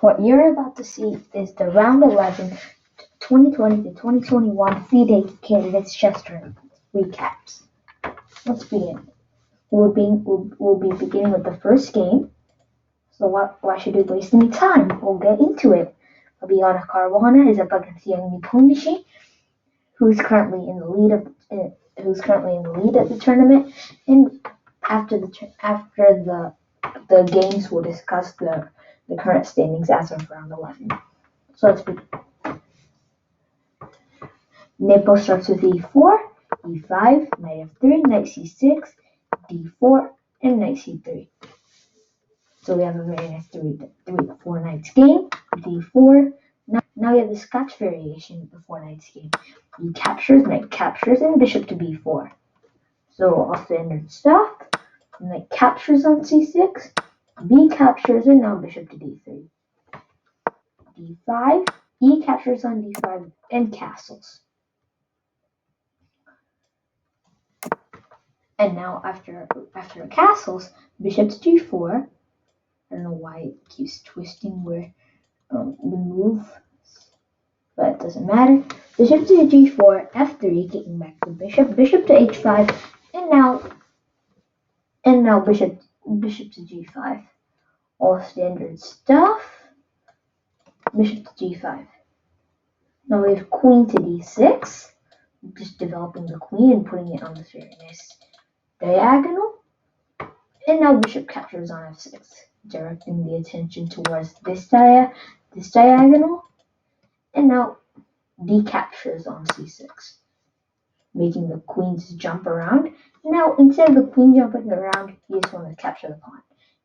What you're about to see is the Round 11 2020 to 2021 FIDE Candidates Chess Tournament recaps. Let's begin. We'll be beginning with the first game. So why should we waste any time? We'll get into it. Fabiano Caruana is up against Yang Pundishi, who's currently in the lead of the tournament. And after the games, we'll discuss the current standings as of round 11. So let's begin. Nepo starts with e4, e5, knight f3, knight c6, d4, and knight c3. So we have a very nice 3-4 knights game. d4. Now we have the Scotch variation of the 4 knights game. E captures, knight captures, and bishop to b4. So all standard stuff. Knight captures on c6, b captures, and now bishop to d3. d5, e captures on d5, and castles. And now after castles, bishop to g4. I don't know why it keeps twisting where the move, but it doesn't matter. Bishop to g4, f3, kicking back the bishop. Bishop to h5, and now bishop to g5. All standard stuff. Bishop to g5. Now we have queen to d6. Just developing the queen and putting it on this very nice diagonal. And now bishop captures on f6, directing the attention towards this diagonal. And now d captures on c6, making the queens jump around. Now instead of the queen jumping around, you just want to capture the pawn.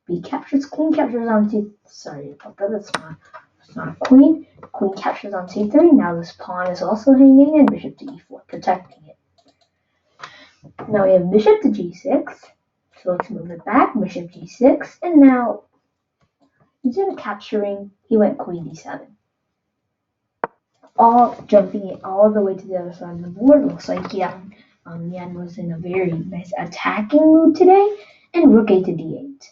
B captures, queen captures on c. Sorry about that. That's not a queen. Queen captures on c3. Now this pawn is also hanging, and bishop to e4, protecting it. Now we have bishop to g6. So let's move it back. Bishop g6, and now instead of capturing, he went queen d7. All jumping it all the way to the other side of the board. Looks like Yan was in a very nice attacking mood today. And rook a to d8.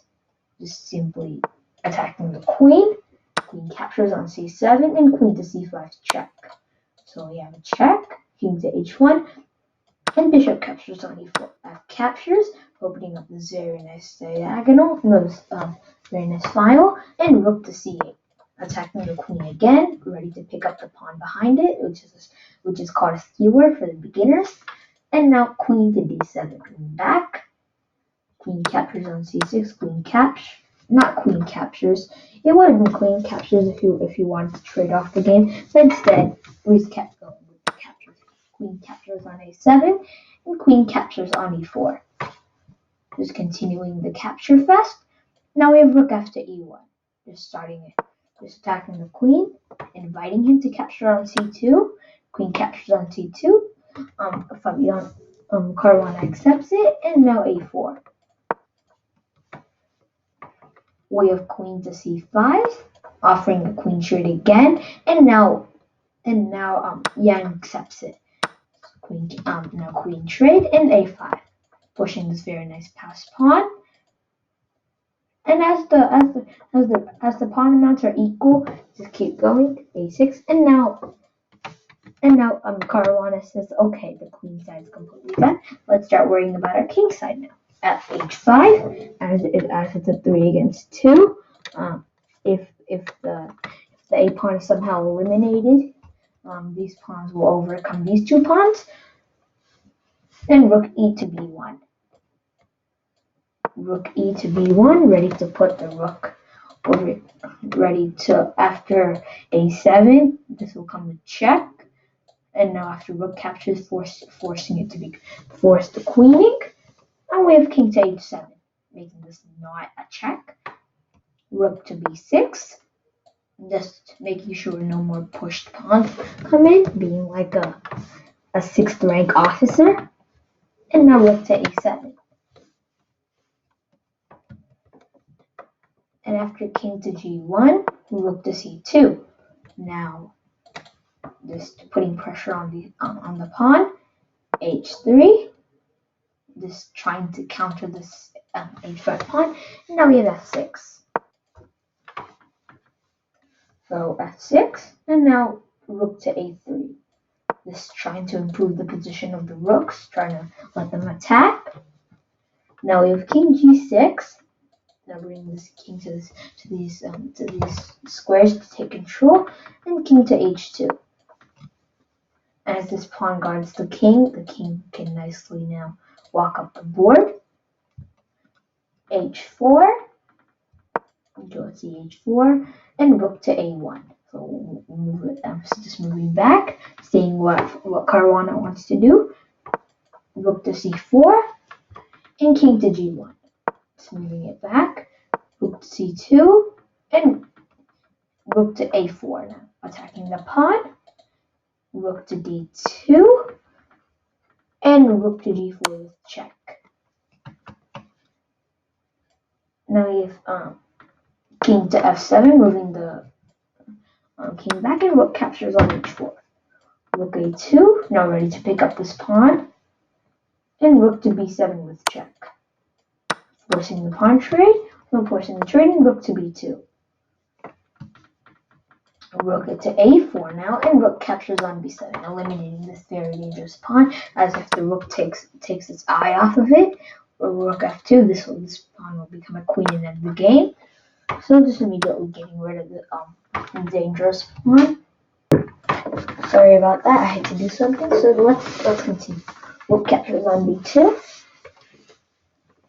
Just simply attacking the queen. Queen captures on c7 and queen to c5 to check. So we have a check. King to h1. And bishop captures on e4. F captures, opening up this very nice diagonal. Very nice file. And rook to c8. Attacking the queen again, ready to pick up the pawn behind it, which is called a skewer for the beginners. And now queen to d7, queen back. Queen captures on c6, queen captures. Not queen captures. It would have been queen captures if you wanted to trade off the game, but instead we just kept going with the captures. Queen captures on a7, and queen captures on e4. Just continuing the capture fest. Now we have rook f to e1. Just starting it. Just attacking the queen, inviting him to capture on c2. Queen captures on c2. Fabiano Caruana accepts it, and now a4. We have queen to c5, offering the queen trade again, and now Yan accepts it. Now queen trade and a5, pushing this very nice passed pawn. And as the pawn amounts are equal, just keep going. A6, and now Caruana says, okay, the queen side is completely done. Let's start worrying about our king side now. At h5, as it's a 3 against 2. If the a pawn is somehow eliminated, these pawns will overcome these two pawns. Then rook e to b1. Rook e to b1, ready to put the rook, or ready to, after a7, this will come with check. And now after rook captures, forcing it to be forced to queening. And we have king to h7, making this not a check. Rook to b6, just making sure no more pushed pawns come in, being like a 6th rank officer. And now rook to a7. And after king to g1, rook to c2. Now, just putting pressure on the pawn. h3, just trying to counter this h5 pawn. And now we have f6. So f6, and now rook to a3. This is trying to improve the position of the rooks, trying to let them attack. Now we have king g6. Now bring this king to these squares to take control, and king to h2. As this pawn guards the king can nicely now walk up the board. h4, go to h4, and rook to a1. So move it. I'm just moving back, seeing what Caruana wants to do. Rook to c4, and king to g1. Just moving it back. Rook to c2, and rook to a4 now, attacking the pawn. Rook to d2, and rook to g4 with check. Now we have king to f7, moving the king back, and rook captures on h4. Rook a2, now ready to pick up this pawn, and rook to b7 with check. Forcing the pawn trade, forcing the trade, and rook to b2. Rook to a4 now, and rook captures on b7, eliminating this very dangerous pawn, as if the rook takes its eye off of it. Or rook f2, this pawn will become a queen and end the game. So just immediately getting rid of the dangerous pawn. Sorry about that, I had to do something. So let's continue. Rook captures on b2,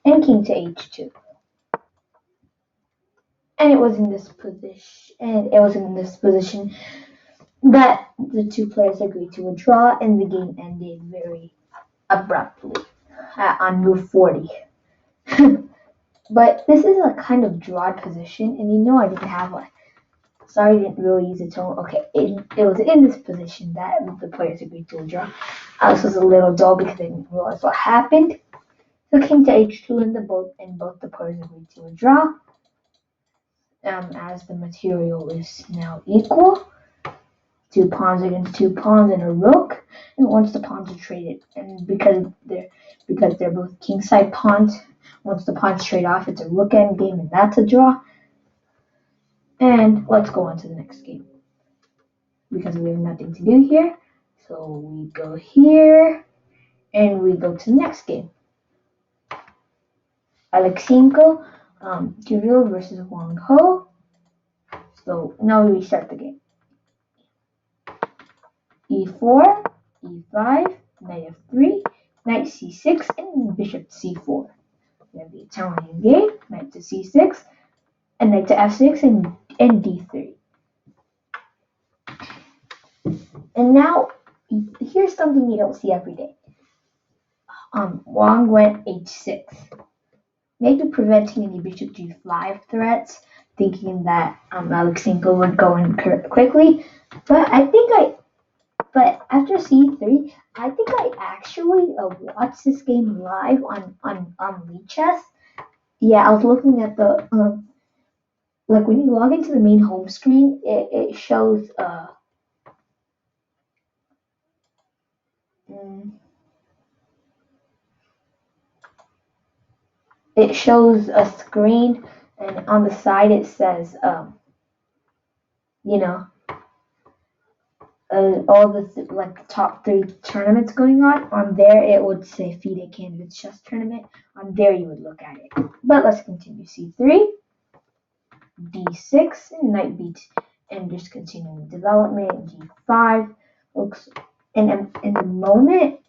and king to h2. And it was in this position that the two players agreed to a draw, and the game ended very abruptly on move 40. But this is a kind of drawed position, and I didn't have one. Sorry, I didn't really use a tone. Okay, it was in this position that the players agreed to a draw. This was a little dull because I didn't realize what happened. So king to h2, and both the players agreed to a draw. As the material is now equal. 2 pawns against 2 pawns and a rook, and once the pawns are traded, and because they're both kingside pawns, once the pawns trade off, it's a rook endgame, and that's a draw. And let's go on to the next game because we have nothing to do here. So we go here, and we go to the next game. Aleksenko, Kirill versus Wang Ho. So now we restart the game. e4, e5, knight f3, knight c6, and bishop c4. We have the Italian game, knight to c6, and knight to f6, and d3. And now, here's something you don't see every day. Wang went h6, maybe preventing any bishop g5 threats, thinking that Aleksenko would go in quickly. But after c3, I think I actually watched this game live on Lichess. Yeah, I was looking at the like when you log into the main home screen, it shows it shows a screen, and on the side it says all the like top 3 tournaments going on. On there it would say FIDE Candidates Chess Tournament. On there you would look at it. But let's continue. c3, d6, and knight b2, and just continuing development. g5 looks, and in the moment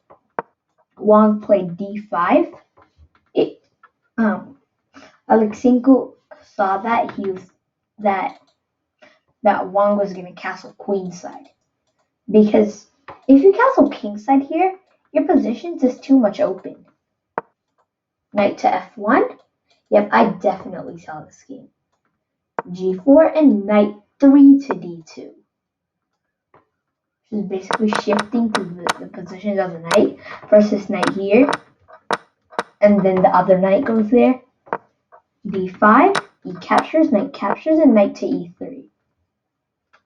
Wang played d5, Aleksenko saw that that Wang was going to castle queenside, because if you castle kingside here, your position's just too much open. Knight to f1. Yep, I definitely saw this game. g4, and knight 3 to d2. This is basically shifting to the positions of the knight. First this knight here, and then the other knight goes there. d5, e captures, and knight to e3.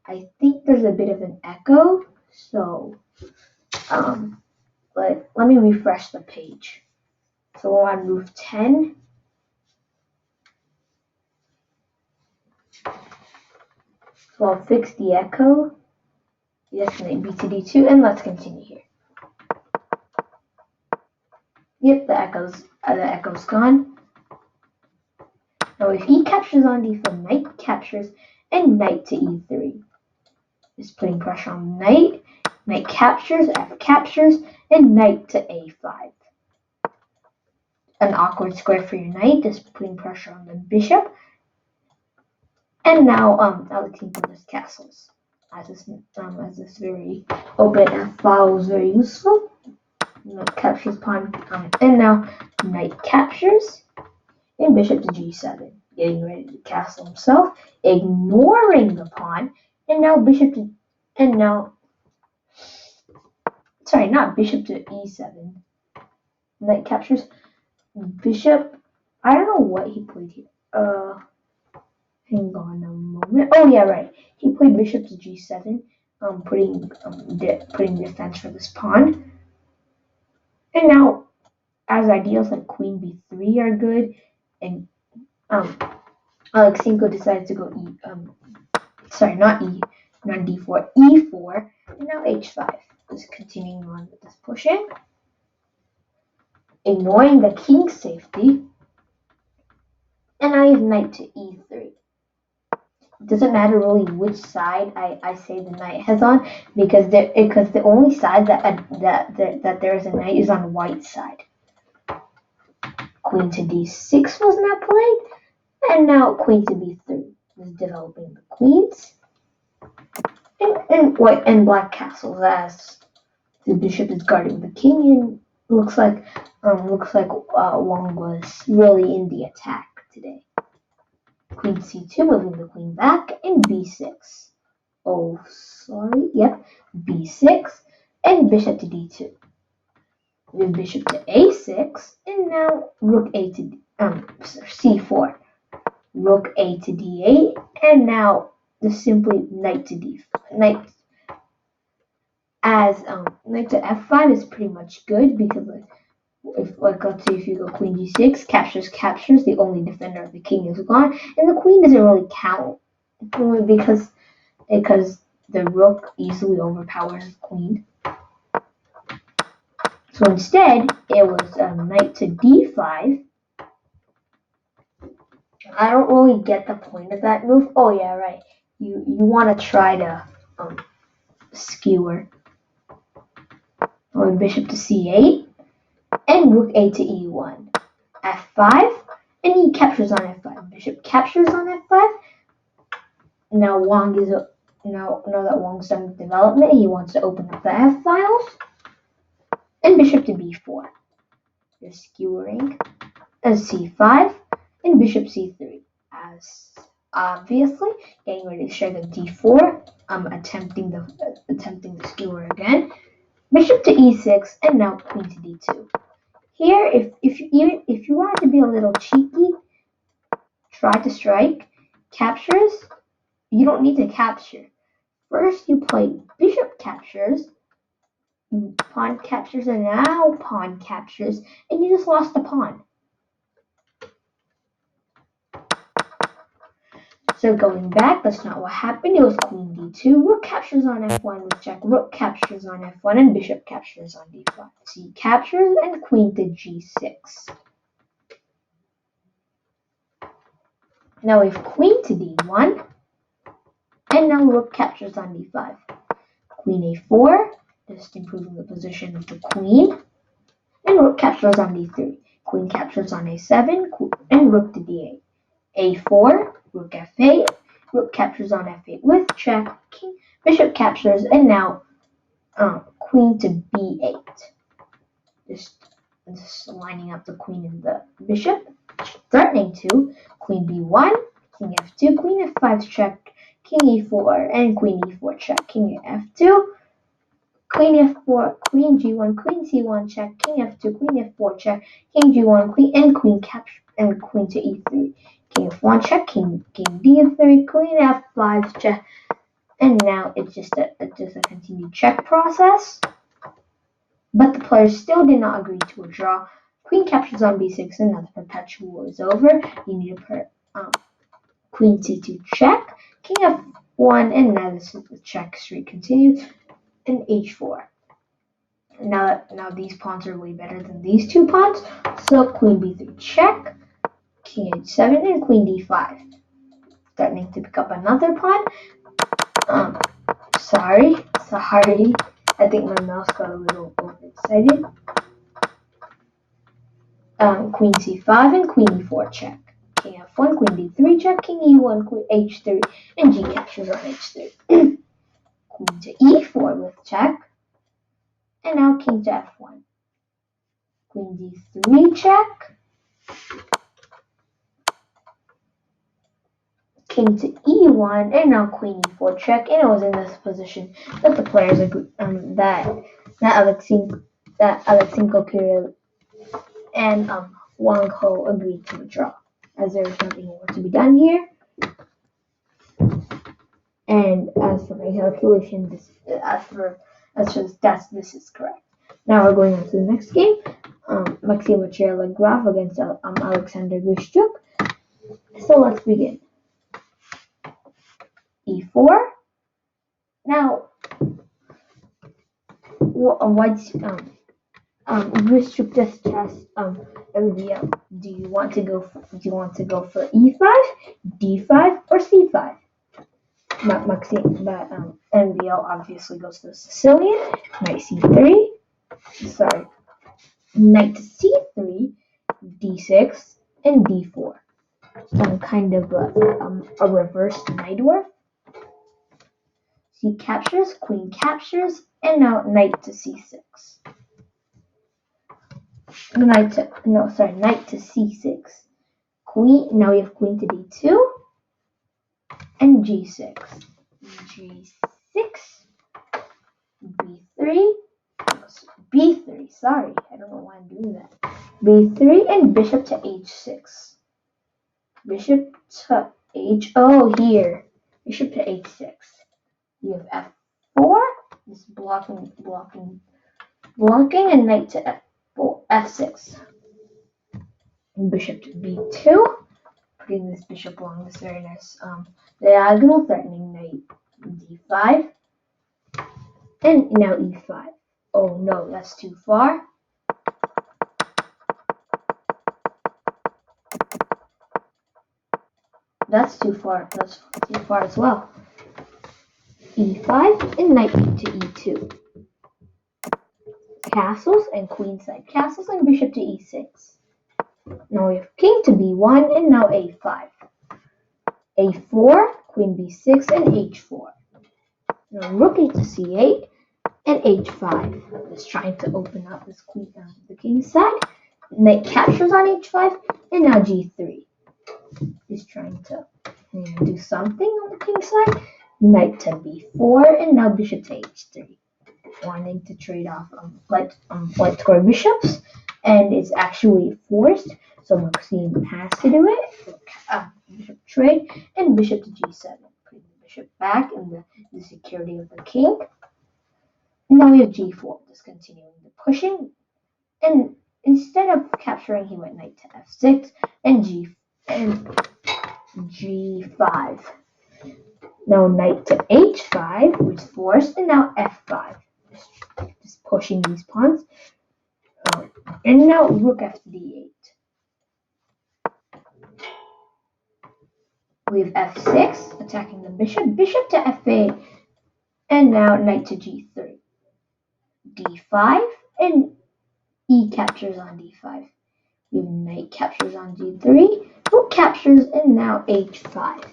I think there's a bit of an echo, so but let me refresh the page. So we're on move 10. So I'll fix the echo. Yes, knight b to d2, and let's continue here. Yep, the echo's gone. Now if e captures on d4, knight captures, and knight to e3. Just putting pressure on knight. Knight captures, f captures, and knight to a5. An awkward square for your knight, just putting pressure on the bishop. And now allocating those castles. As this very open f-file was very useful. Knight captures pawn, and now knight captures, and bishop to g7, getting ready to castle himself, ignoring the pawn, and now bishop to, not bishop to e7. Knight captures, bishop. I don't know what he played here. Hang on a moment. Oh yeah, right. He played bishop to g7, putting defense for this pawn. And now, as ideals like queen b3 are good, and Aleksenko decides to go not d4, e4, and now h5. Just continuing on with this pushing, ignoring the king's safety, and now you have knight to e3. It doesn't matter really which side I say the knight has on, because the only side that there is a knight is on white side. Queen to d6 was not played, and now queen to b3 is developing the queens, and white and black castles as the bishop is guarding the king, and looks like Wang was really in the attack today. Queen c2, moving the queen back, and b6. Oh, sorry. Yep, b6, and bishop to d2. With bishop to a6, and now rook a to c4. Rook a to d8, and now just simply knight to d. Knight to f5 is pretty much good, because let's say if you go queen g6, captures, the only defender of the king is gone, and the queen doesn't really count, because the rook easily overpowers the queen. So instead, it was knight to d5. I don't really get the point of that move. Oh yeah, right. You want to try to skewer. Bishop to c8, and rook a to e1, f5, and he captures on f5. Bishop captures on f5. Now now that Wang's done with development, he wants to open up the f files, and bishop to b4. You're skewering as c5, and bishop c3, as obviously getting ready to share the d4. Attempting the skewer again. Bishop to e6, and now queen to d2. Here, if you want to be a little cheeky, try to strike. Captures, you don't need to capture. First, you play bishop captures, pawn captures, and now pawn captures, and you just lost a pawn. So going back, that's not what happened. It was queen d2, rook captures on f1 with check, rook captures on f1, and bishop captures on d5. C captures, and queen to g6. Now we have queen to d1, and now rook captures on d5. Queen a4, just improving the position of the queen, and rook captures on d3. Queen captures on a7, and rook to d8. a4, rook f8, rook captures on f8 with check, king, bishop captures, and now queen to b8. Just lining up the queen and the bishop, threatening to. Queen b1, king f2, queen f5 check, king e4, and queen e4 check, king f2, queen f4, queen g1, queen c1 check, king f2, queen f4 check, king g1, queen, and queen capture, and queen to e3. King f1 check, king d3, queen f5 check, and now it's just a continued check process. But the players still did not agree to a draw. Queen captures on b6, and now the perpetual is over. You need to put queen c2 check, king 1, and now the check streak continues, and h4. Now these pawns are way better than these two pawns, so queen b3 check, king h7, and queen d5. Threatening to pick up another pawn. Sorry. I think my mouse got a little overexcited. Queen c5 and queen e4 check. King f1, queen d3 check, king e1, queen h3, and g captures on h3. Queen to e4 with check. And now king to f1. Queen d3 check. King to e1, and now queen e4 check. And it was in this position that the players agreed, that Aleksenko Kirill and Wang Ho agreed to withdraw, as there was nothing more to be done here. And as for my calculation, as for the stats, this is correct. Now we're going on to the next game. Maxim Graf against Alexander Grischuk. So let's begin. e4. Now, white's Grischuk just asked MVL, do you want to go for e5, d5, or c5? MVL obviously goes to the Sicilian. Knight c3. Sorry. Knight to c3, d6, and d4. Some kind of a reverse knight dwarf. C captures, queen captures, and now knight to c6. Knight to c6. Queen. Now we have queen to d2 and g6. g6, b3. Sorry, I don't know why I'm doing that. b3 and bishop to h6. Bishop to here. Bishop to h6. We have f4. This blocking, and knight to f6. And bishop to b2. Putting this bishop along this very nice diagonal, threatening knight d5. And now e5. Oh no, that's too far. That's too far. That's too far as well. e5 and knight to e2. Castles and queenside castles and bishop to e6. Now we have king to b1 and now a5. a4, queen b6 and h4. Now rook to c8 and h5. Just trying to open up this queen on the king's side. Knight captures on h5 and now g3. He's trying to do something on the king's side. Knight to b4 and now bishop to h3. Wanting to trade off white square bishops, and it's actually forced, so Maxim has to do it. Bishop trade and bishop to g7, putting the bishop back in the security of the king. And now we have g4, just continuing the pushing, and instead of capturing, he went knight to f6 and g5. Now knight to h5, which is forced, and now f5. Just pushing these pawns. And now rook f to d8. We have f6, attacking the bishop, bishop to f8, and now knight to g3. d5, and e captures on d5. We have knight captures on g3, rook captures, and now h5.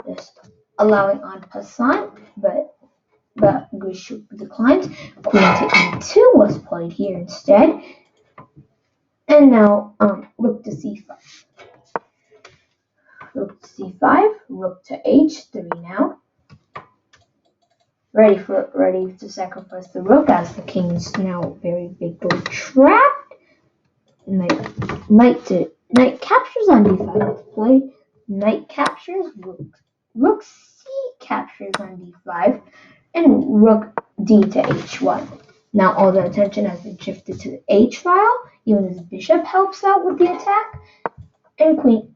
Just allowing en passant, but Grischuk declines. Queen to e2 was played here instead. And now rook to c5. Rook to c5, rook to h3 now. Ready to sacrifice the rook as the king is now very bigly trapped. Knight captures on d5 played. Knight captures, rook c captures on d5, and rook d to h1. Now all the attention has been shifted to the h file. Even his bishop helps out with the attack. And queen.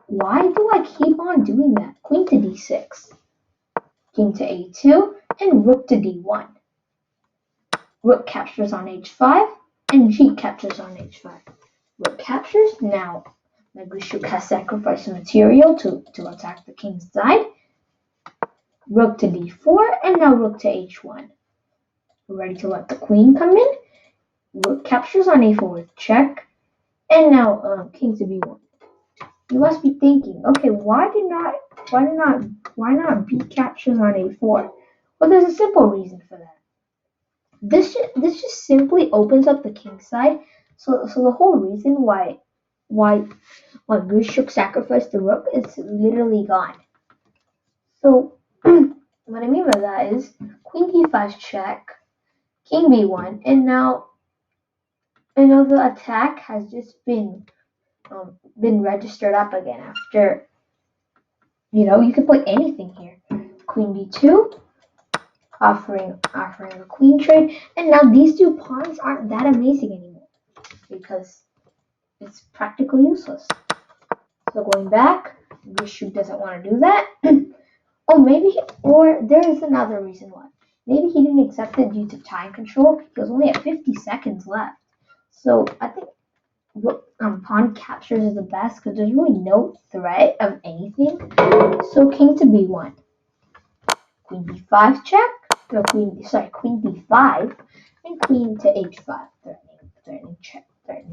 Why do I keep on doing that? Queen to d6. king to a2, and rook to d1. Rook captures on h5, and g captures on h5. Rook captures. Now my bishop has sacrificed material to attack the king's side. Rook to d4, and now rook to h1. We're ready to let the queen come in. Rook captures on a4 with check, and now king to b1. You must be thinking, okay, why not b captures on a4? Well, there's a simple reason for that. This just simply opens up the king's side. So the whole reason why bishop sacrificed the rook is literally gone. So what I mean by that is queen d5 check, king b1, and now the attack has just been registered up again after, you can play anything here. Queen b2, offering a queen trade, and now these two pawns aren't that amazing anymore because it's practically useless. So going back, bishop doesn't want to do that. Or there is another reason why. Maybe he didn't accept it due to time control. He was only at 50 seconds left. So I think pawn captures is the best because there's really no threat of anything. So king to b1, queen b5 check, queen d5, and queen to h5, threatening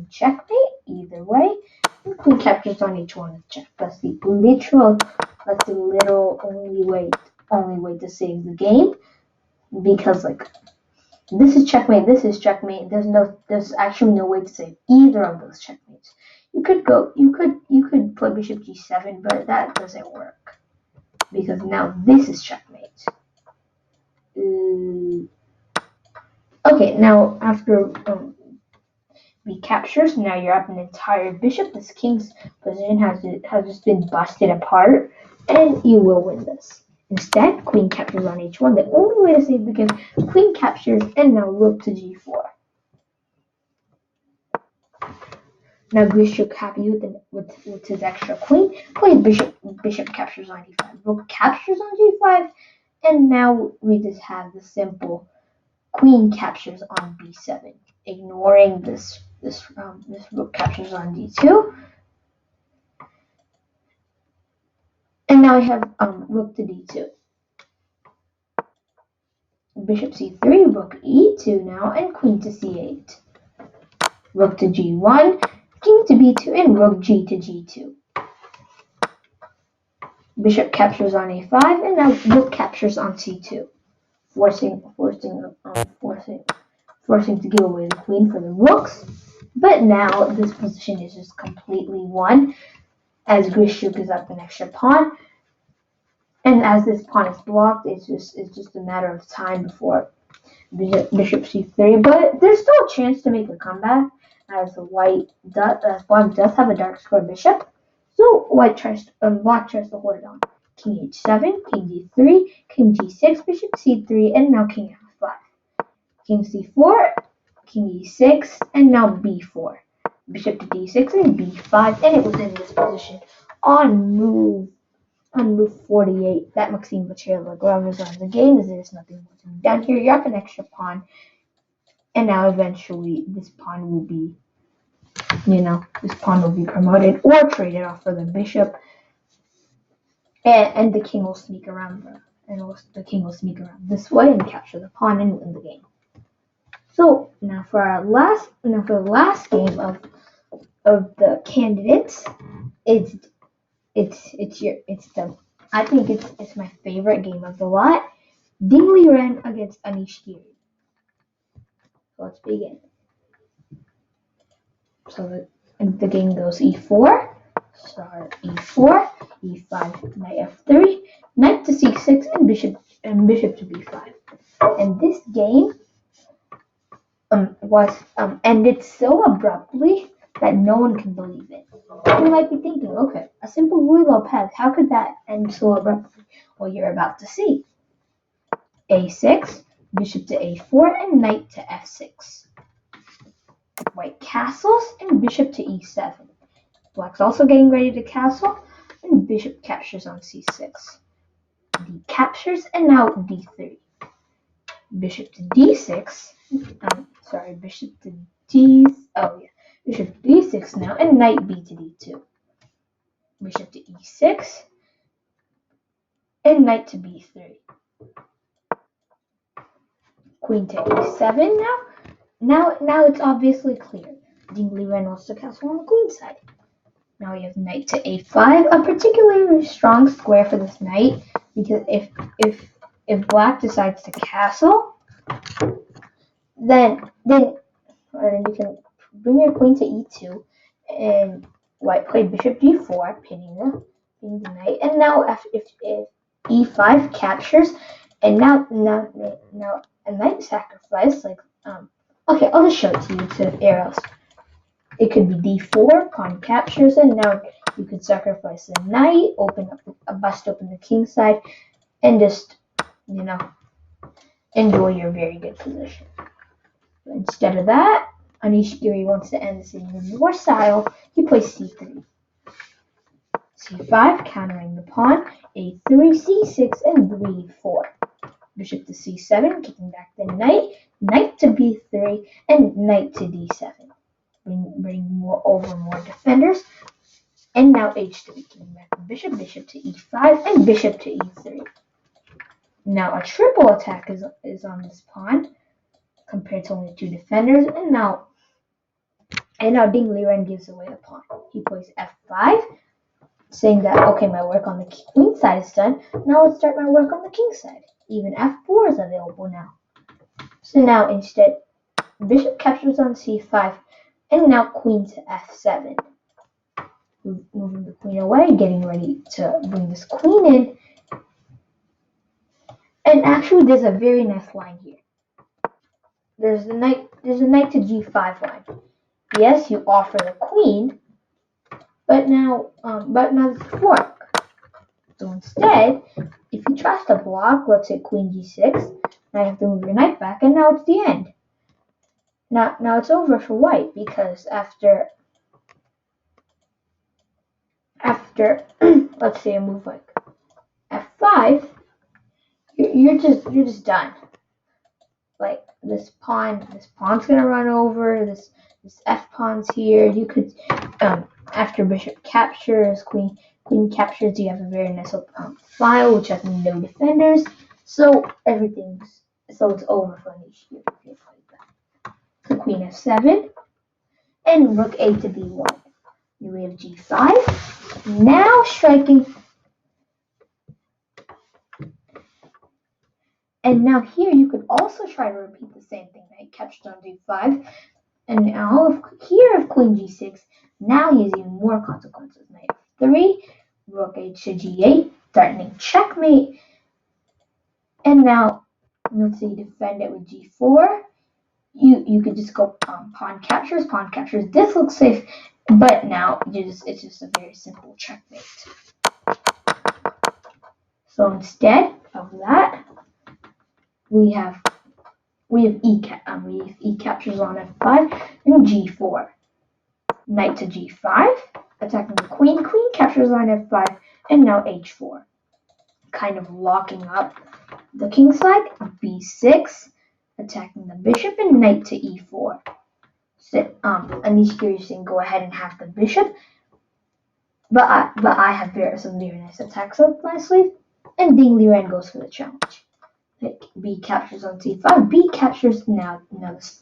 checkmate. Either way, and queen captures on h1 with check. That's the literal only way to save the game, because this is checkmate, this is checkmate. There's actually no way to save either of those checkmates. You could play bishop g7, but that doesn't work because now this is checkmate. Okay, now after b captures, now you're up an entire bishop. This king's position has just been busted apart, and you will win this. Instead, queen captures on h1. The only way to save the game, queen captures, and now rook to g4. Now bishop happy with his extra queen. Plays bishop captures on d5. Rook captures on g5, and now we just have the simple queen captures on b7, ignoring this rook captures on d2. And now I have rook to d2. Bishop c3, rook e2 now, and queen to c8. Rook to g1, king to b2, and rook g to g2. Bishop captures on a5, and now rook captures on c2, forcing to give away the queen for the rooks. But now this position is just completely won, as Grishuk is up an extra pawn. And as this pawn is blocked, it's just a matter of time before bishop c3. But there's still a chance to make a comeback, as black does have a dark square bishop. So black tries to hold it on. King h7, king d3, king g6, bishop c3, and now king f5. King c4, king e6, and now b4. Bishop to d6 and b5, and it was in this position on move 48 that Maxime Vachier-Lagrave resigns the game, as there's nothing more to be done here. You're up an extra pawn, and now eventually this pawn will be promoted or traded off for the bishop, and the king will sneak around this way and capture the pawn and win the game. So now for the last game of the candidates, I think it's my favorite game of the lot. Ding Liren against Anish Giri. So let's begin. So the game goes e4, star e4, e5, knight f3, knight to c6, and bishop to b5. And this game was ended so abruptly that no one can believe it. You might be thinking, okay, a simple Ruy Lopez, how could that end so abruptly? Well, you're about to see. a6, bishop to a4, and knight to f6. White castles and bishop to e7. Black's also getting ready to castle, and bishop captures on c6. d captures, and now d3. Bishop to d6. Bishop to bishop to d6 now, and knight b to d2. Bishop to e6, and knight to b3. Queen to a7 now. Now it's obviously clear. Dingley Wren wants to castle on the queen side. Now we have knight to a5, a particularly strong square for this knight, because if black decides to castle, then you can bring your queen to e2, and white played bishop g4, pinning the knight. And now if e5 captures, and now a knight sacrifice, okay, I'll just show it to you to arrows. It could be d4, pawn captures, and now you could sacrifice the knight, bust open the king side, and just, enjoy your very good position. But instead of that, Anish Giri wants to end this in your style. He plays c3. c5, countering the pawn, a3, c6, and b4. Bishop to c7, kicking back the knight, knight to b3, and knight to d7. Bring more defenders. And now h3, kicking back the bishop to e5, and bishop to e3. Now a triple attack is on this pawn, compared to only 2 defenders. And now Dingley Wren gives away the pawn. He plays f5, saying that, okay, my work on the queen side is done. Now let's start my work on the king side. Even f4 is available now. So now instead, bishop captures on c5, and now queen to f7. Moving the queen away, getting ready to bring this queen in. And actually, there's a very nice line here. There's a knight to g5 line. Yes, you offer the queen, but now it's a fork. So instead, if you trust to block, let's say queen g6, now you have to move your knight back, and now it's the end. Now it's over for white, because after let's say a move like f5, you're just done. Like this pawn's gonna run over, this f pawn's here. You could after bishop captures, queen captures, you have a very nice file which has no defenders. So it's over for Anish Giri if you play that. So queen f7 and rook a to b1. We have g5. Now striking. And now here you could also try to repeat the same thing. Knight captured on d5. And now if queen g6, now he has even more consequences. Knight f3, rook h to g8, threatening checkmate. And now let's say you defend it with g4. You could just go pawn captures. This looks safe, but now it's just a very simple checkmate. So instead of that, we have e captures on f5 and g4. Knight to g5, attacking the queen. Queen captures on f5, and now h4, kind of locking up the king side. b6, attacking the bishop, and knight to e4. So Anish Giri is saying go ahead and have the bishop, but I have some very nice attacks up my sleeve, and Dingley Wren goes for the challenge. B captures on c5. B captures. Now this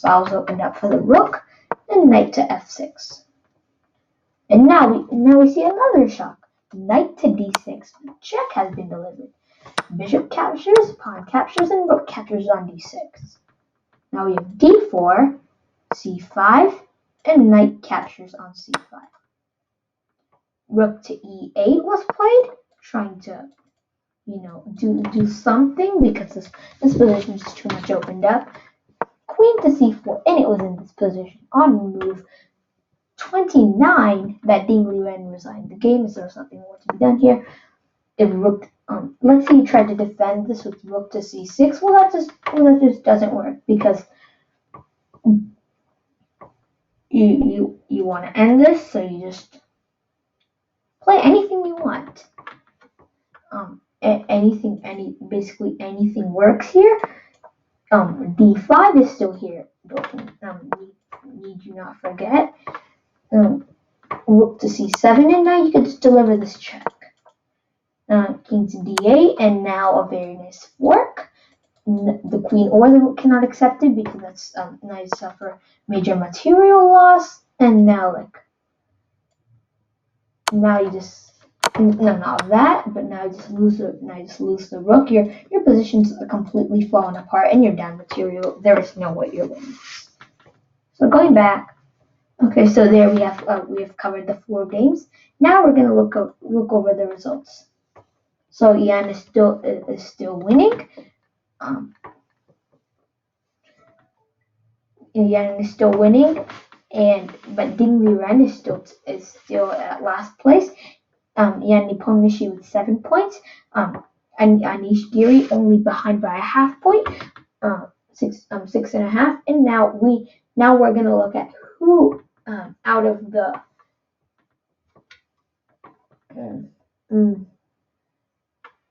file's opened up for the rook, and knight to f6. And now we see another shock. Knight to d6. The check has been delivered. Bishop captures, pawn captures, and rook captures on d6. Now we have d4, c5, and knight captures on c5. Rook to e8 was played, trying to do something, because this position is too much opened up. Queen to c4, and it was in this position on move 29 that Dingley Wren resigned the game. Is there something more to be done here? If rook, let's say you tried to defend this with rook to c6. Well, that just doesn't work, because you want to end this, so you just play anything you want. basically anything works here. D5 is still here. Need you not forget. Rook to C7, and now you can just deliver this check. King to D8, and now a very nice fork. The queen or the rook cannot accept it because that's now you suffer major material loss, and now you just not that, but now you just lose the rook. Your position's completely fallen apart, and you're down material. There is no way you're winning. So going back, okay, so there we have covered the 4 games. Now we're gonna look over the results. So Yan is still winning. Yan is still winning, but Ding Liren is still at last place. Yan Nepomniachtchi with 7 points. And Anish Giri only behind by a half point, 6.5. And now we're gonna look at who out of the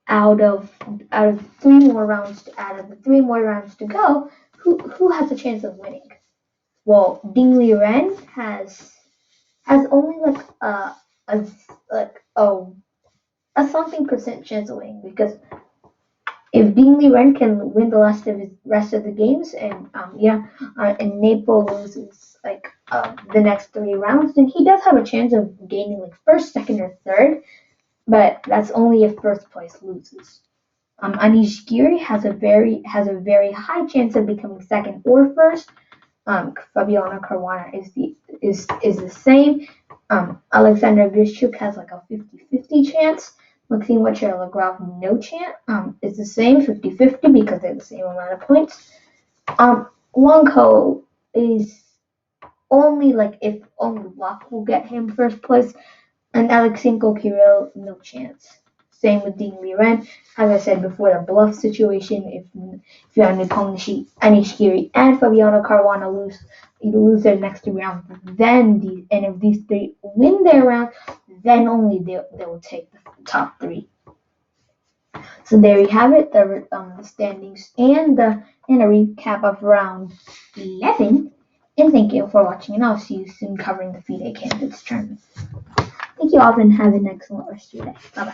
out of the 3 more rounds to go, who has a chance of winning? Well, Ding Liren has only like a something percent chance of winning, because if Ding Liren can win the rest of the games, and Napo loses like the next 3 rounds, then he does have a chance of gaining like first, second, or third, but that's only if first place loses. Anish Giri has a very high chance of becoming second or first. Fabiano Caruana is the same. Alexander Grischuk has like a 50-50 chance. Maxime Wachter-Lagrave, no chance. It's the same 50-50 because they're the same amount of points. Wang is only like if only luck will get him first place, and Alexenko Kirill, no chance. Same with Ding Liren. As I said before, the bluff situation, if Yan Nepomniachtchi, Anish Giri, and Fabiano Caruana lose their next 3 rounds, then if these 3 win their round, then only they will take the top 3. So there you have it, the standings and a recap of round 11. And thank you for watching, and I'll see you soon covering the FIDE Candidates Tournament. Thank you all, and have an excellent rest of your day. Bye-bye.